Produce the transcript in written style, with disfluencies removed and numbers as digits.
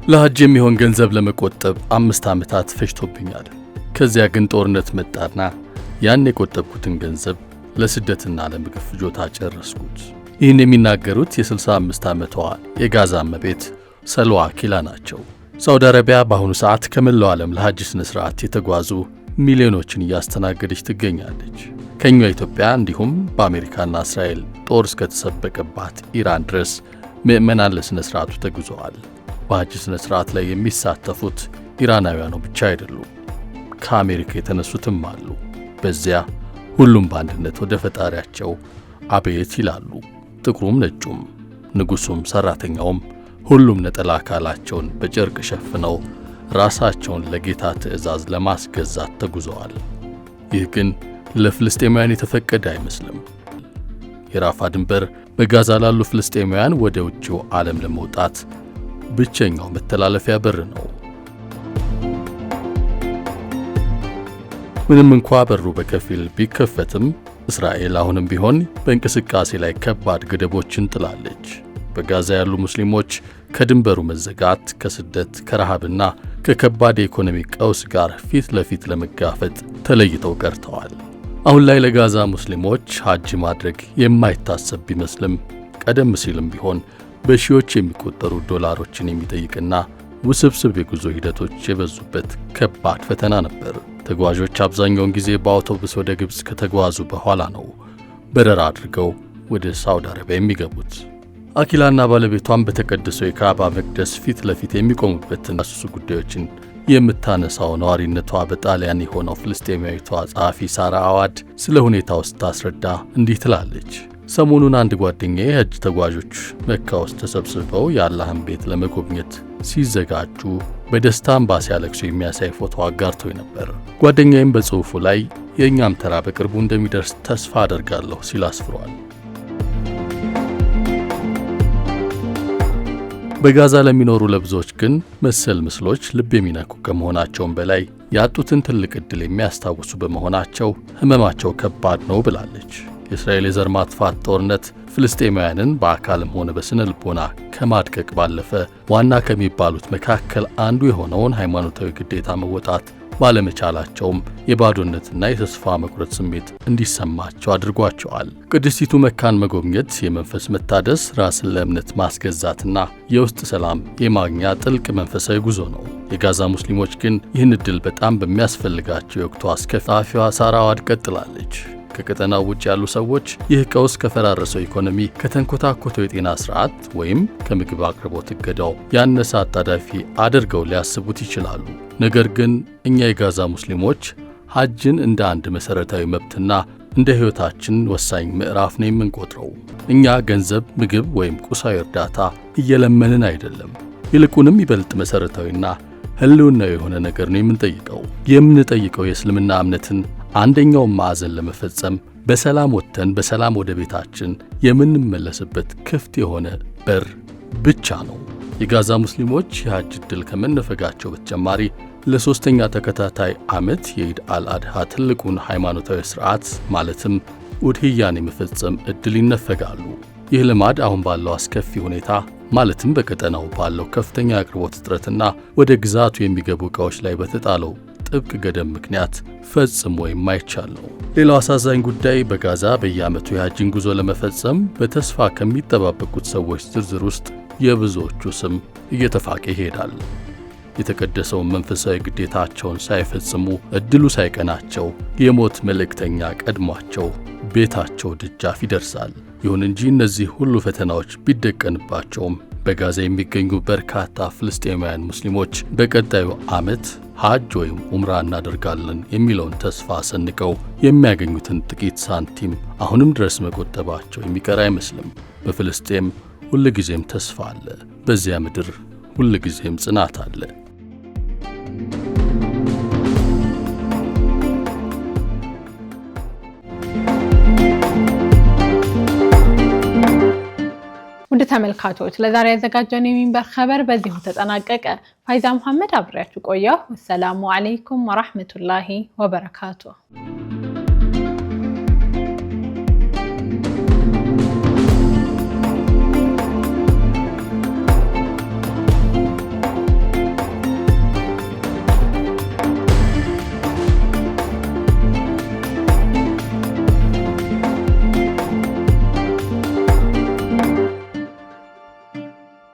ለሐጅ የሚሆን ገንዘብ ለመቆጠብ 5 ዓመታት ፈጅቶብኛል። ከዚያ ግን ጦርነት መጣና ያን የቆጠብኩትን ገንዘብ ለስደትና ለምግብ ፍጆታ ጨረስኩት። ይህን የሚናገሩት የ65 ዓመቷ የጋዛ እመቤት ሰልዋ ኪላ ናቸው። ሳውዲ አረቢያ በአሁኑ ሰዓት ከመላው ዓለም ለሐጅ ስነ ስርዓት የተጓዙ ሚሊዮኖችን እያስተናገደች ትገኛለች። ከኛ ኢትዮጵያ እንዲሁም በአሜሪካና እስራኤል ጦር እስከተሰበቀባት ኢራን ድረስ ምዕመናን ለስነ ስርዓቱ ተጉዘዋል። በሐጅ ስነ ስርዓት ላይ የሚሳተፉት ኢራናውያኑ ብቻ አይደሉም፣ ከአሜሪካ የተነሱትም አሉ። በዚያ ሁሉም በአንድነት ወደ ፈጣሪያቸው አቤት ይላሉ። ጥቁሩም ነጩም፣ ንጉሱም ሰራተኛውም ሁሉም ነጠላ አካላቸውን በጨርቅ ሸፍነው ራሳቸውን ለጌታ ትእዛዝ ለማስገዛት ተጉዘዋል። ይህ ግን ለፍልስጤማውያን የተፈቀደ አይመስልም። የራፋ ድንበር በጋዛ ላሉ ፍልስጤማውያን ወደ ውጪው ዓለም ለመውጣት ብቸኛው መተላለፊያ በር ነው። ምንም እንኳ በሩ በከፊል ቢከፈትም እስራኤል አሁንም ቢሆን በእንቅስቃሴ ላይ ከባድ ገደቦችን ጥላለች። በጋዛ ያሉ ሙስሊሞች ከድንበሩ መዘጋት፣ ከስደት፣ ከረሃብና ከከባድ የኢኮኖሚ ቀውስ ጋር ፊት ለፊት ለመጋፈጥ ተለይተው ቀርተዋል። አሁን ላይ ለጋዛ ሙስሊሞች ሐጅ ማድረግ የማይታሰብ ቢመስልም ቀደም ሲልም ቢሆን በሺዎች የሚቆጠሩ ዶላሮችን የሚጠይቅና ውስብስብ የጉዞ ሂደቶች የበዙበት ከባድ ፈተና ነበር። ተጓዦች አብዛኛውን ጊዜ በአውቶቡስ ወደ ግብፅ ከተጓዙ በኋላ ነው በረራ አድርገው ወደ ሳውዲ አረቢያ የሚገቡት። አኪላና ባለቤቷን በተቀደሰው የካዕባ መቅደስ ፊት ለፊት የሚቆሙበትን አሱሱ ጉዳዮችን የምታነሳው ነዋሪነቷ በጣሊያን የሆነው ፍልስጤማዊቷ ጸሐፊ ሳራ አዋድ ስለ ሁኔታው ስታስረዳ እንዲህ ትላለች። ሰሞኑን አንድ ጓደኛዬ ሐጅ ተጓዦች መካ ውስጥ ተሰብስበው የአላህን ቤት ለመጎብኘት ሲዘጋጁ በደስታ እንባ ሲያለቅሱ የሚያሳይ ፎቶ አጋርቶኝ ነበር። ጓደኛዬም በጽሑፉ ላይ የእኛም ተራ በቅርቡ እንደሚደርስ ተስፋ አደርጋለሁ ሲል አስፍሯል። በጋዛ ለሚኖሩ ለብዙዎች ግን መሰል ምስሎች ልብ የሚነኩ ከመሆናቸውም በላይ ያጡትን ትልቅ ዕድል የሚያስታውሱ በመሆናቸው ሕመማቸው ከባድ ነው ብላለች። የእስራኤል የዘር ማጥፋት ጦርነት ፍልስጤማውያንን በአካልም ሆነ በስነ ልቦና ከማድቀቅ ባለፈ ዋና ከሚባሉት መካከል አንዱ የሆነውን ሃይማኖታዊ ግዴታ መወጣት ባለመቻላቸውም የባዶነትና የተስፋ መቁረጥ ስሜት እንዲሰማቸው አድርጓቸዋል። ቅድስቲቱ መካን መጎብኘት የመንፈስ መታደስ፣ ራስን ለእምነት ማስገዛትና የውስጥ ሰላም የማግኛ ጥልቅ መንፈሳዊ ጉዞ ነው። የጋዛ ሙስሊሞች ግን ይህን ዕድል በጣም በሚያስፈልጋቸው የወቅቱ አስከፊ ጸሐፊዋ ሳራ አዋድ ቀጥላለች። ከቀጠናው ውጭ ያሉ ሰዎች ይህ ቀውስ ከፈራረሰው ኢኮኖሚ፣ ከተንኮታኮተው የጤና ስርዓት ወይም ከምግብ አቅርቦት እገዳው ያነሰ አጣዳፊ አድርገው ሊያስቡት ይችላሉ። ነገር ግን እኛ የጋዛ ሙስሊሞች ሐጅን እንደ አንድ መሠረታዊ መብትና እንደ ሕይወታችን ወሳኝ ምዕራፍ ነው የምንቆጥረው። እኛ ገንዘብ፣ ምግብ ወይም ቁሳዊ እርዳታ እየለመንን አይደለም። ይልቁንም ይበልጥ መሠረታዊና ህልውናዊ የሆነ ነገር ነው የምንጠይቀው። የምንጠይቀው የእስልምና እምነትን አንደኛውን ማዕዘን ለመፈጸም በሰላም ወጥተን በሰላም ወደ ቤታችን የምንመለስበት ክፍት የሆነ በር ብቻ ነው። የጋዛ ሙስሊሞች የሐጅ ዕድል ከመነፈጋቸው በተጨማሪ ለሶስተኛ ተከታታይ ዓመት የኢድ አልአድሃ ትልቁን ሃይማኖታዊ ሥርዓት ማለትም ኡድህያን የመፈጸም ዕድል ይነፈጋሉ። ይህ ልማድ አሁን ባለው አስከፊ ሁኔታ ማለትም በቀጠናው ባለው ከፍተኛ አቅርቦት እጥረትና ወደ ግዛቱ የሚገቡ ዕቃዎች ላይ በተጣለው ጥብቅ ገደብ ምክንያት ፈጽሞ የማይቻል ነው። ሌላው አሳዛኝ ጉዳይ በጋዛ በየዓመቱ የሐጅን ጉዞ ለመፈጸም በተስፋ ከሚጠባበቁት ሰዎች ዝርዝር ውስጥ የብዙዎቹ ስም እየተፋቀ ይሄዳል። የተቀደሰውን መንፈሳዊ ግዴታቸውን ሳይፈጽሙ ዕድሉ ሳይቀናቸው የሞት መልእክተኛ ቀድሟቸው ቤታቸው ደጃፍ ይደርሳል። ይሁን እንጂ እነዚህ ሁሉ ፈተናዎች ቢደቀንባቸውም በጋዛ የሚገኙ በርካታ ፍልስጤማውያን ሙስሊሞች በቀጣዩ ዓመት ሐጅ ወይም ዑምራ እናደርጋለን የሚለውን ተስፋ ሰንቀው የሚያገኙትን ጥቂት ሳንቲም አሁንም ድረስ መቆጠባቸው የሚቀር አይመስልም። በፍልስጤም ሁልጊዜም ተስፋ አለ። በዚያ ምድር ሁልጊዜም ጽናት አለ። ውድ ተመልካቾች ለዛሬ ያዘጋጀነው የሚንበር ኸበር በዚሁ ተጠናቀቀ። ፋይዛ መሐመድ አብሬያችሁ ቆየሁ። ወሰላሙ አለይኩም ወራህመቱላሂ ወበረካቱሁ።